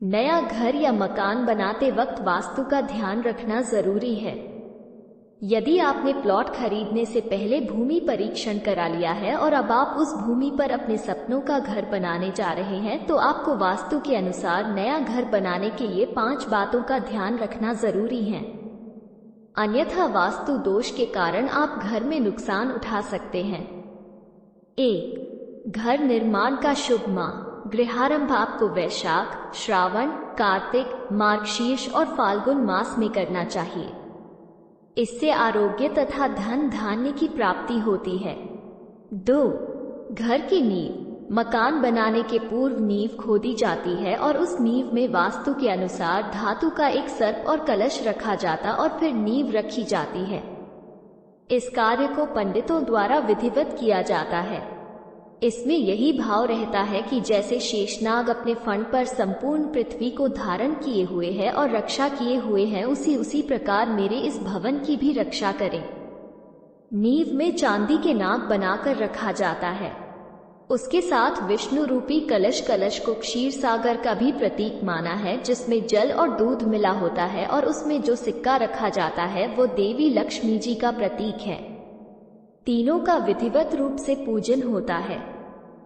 नया घर या मकान बनाते वक्त वास्तु का ध्यान रखना जरूरी है। यदि आपने प्लॉट खरीदने से पहले भूमि परीक्षण करा लिया है और अब आप उस भूमि पर अपने सपनों का घर बनाने जा रहे हैं, तो आपको वास्तु के अनुसार नया घर बनाने के लिए 5 बातों का ध्यान रखना जरूरी है। अन्यथा वास्तु दोष के कारण आप घर में नुकसान उठा सकते हैं। 1. घर निर्माण का शुभ माह। गृहारंभ आपको वैशाख, श्रावण, कार्तिक, मार्गशीर्ष और फाल्गुन मास में करना चाहिए। इससे आरोग्य तथा धन धान्य की प्राप्ति होती है। 2. घर की नींव। मकान बनाने के पूर्व नींव खोदी जाती है और उस नींव में वास्तु के अनुसार धातु का एक सर्प और कलश रखा जाता और फिर नींव रखी जाती है। इस कार्य को पंडितों द्वारा विधिवत किया जाता है। इसमें यही भाव रहता है कि जैसे शेषनाग अपने फण पर संपूर्ण पृथ्वी को धारण किए हुए है और रक्षा किए हुए हैं, उसी प्रकार मेरे इस भवन की भी रक्षा करें। नींव में चांदी के नाग बनाकर रखा जाता है। उसके साथ विष्णु रूपी कलश को क्षीर सागर का भी प्रतीक माना है, जिसमें जल और दूध मिला होता है, और उसमें जो सिक्का रखा जाता है वो देवी लक्ष्मी जी का प्रतीक है। तीनों का विधिवत रूप से पूजन होता है।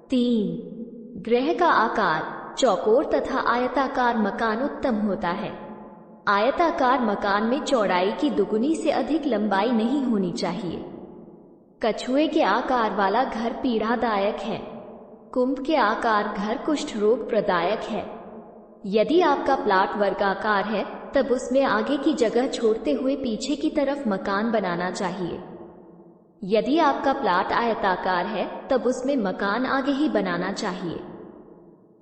3. गृह का आकार। चौकोर तथा आयताकार मकान उत्तम होता है। आयताकार मकान में चौड़ाई की दुगुनी से अधिक लंबाई नहीं होनी चाहिए। कछुए के आकार वाला घर पीड़ादायक है। कुंभ के आकार घर कुष्ठ रोग प्रदायक है। यदि आपका प्लाट वर्गाकार है तब उसमें आगे की जगह छोड़ते हुए पीछे की तरफ मकान बनाना चाहिए। यदि आपका प्लाट आयताकार है तब उसमें मकान आगे ही बनाना चाहिए।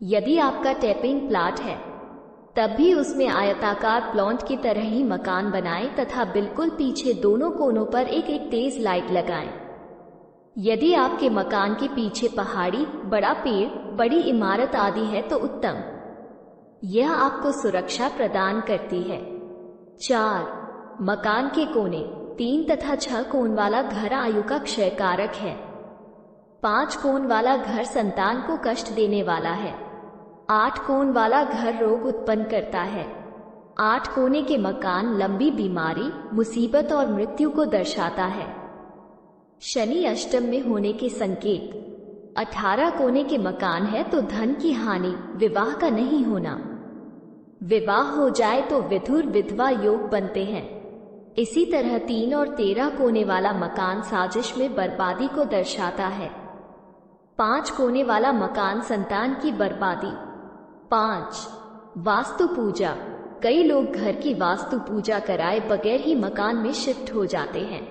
यदि आपका टैपिंग प्लाट है तब भी उसमें आयताकार प्लॉट की तरह ही मकान बनाएं तथा बिल्कुल पीछे दोनों कोनों पर एक तेज लाइट लगाएं। यदि आपके मकान के पीछे पहाड़ी, बड़ा पेड़, बड़ी इमारत आदि है तो उत्तम। यह आपको सुरक्षा प्रदान करती है। 4. मकान के कोने। 3 तथा 6 कोण वाला घर आयु का क्षय कारक है। 5 कोण वाला घर संतान को कष्ट देने वाला है। 8 कोण वाला घर रोग उत्पन्न करता है। 8 कोने के मकान लंबी बीमारी, मुसीबत और मृत्यु को दर्शाता है। शनि अष्टम में होने के संकेत। 18 कोने के मकान है तो धन की हानि, विवाह का नहीं होना। विवाह हो जाए तो विधुर विधवा योग बनते हैं। इसी तरह 3 और 13 कोने वाला मकान साजिश में बर्बादी को दर्शाता है। 5 कोने वाला मकान संतान की बर्बादी। 5. वास्तु पूजा। कई लोग घर की वास्तु पूजा कराए बगैर ही मकान में शिफ्ट हो जाते हैं,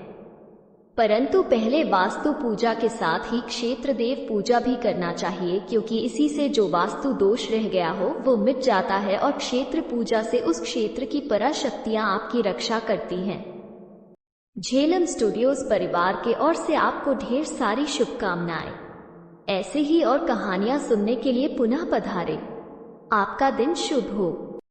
परंतु पहले वास्तु पूजा के साथ ही क्षेत्र देव पूजा भी करना चाहिए, क्योंकि इसी से जो वास्तु दोष रह गया हो वो मिट जाता है और क्षेत्र पूजा से उस क्षेत्र की पराशक्तियां आपकी रक्षा करती हैं। झेलम स्टूडियोज परिवार के ओर से आपको ढेर सारी शुभकामनाएं। ऐसे ही और कहानियां सुनने के लिए पुनः पधारें। आपका दिन शुभ हो।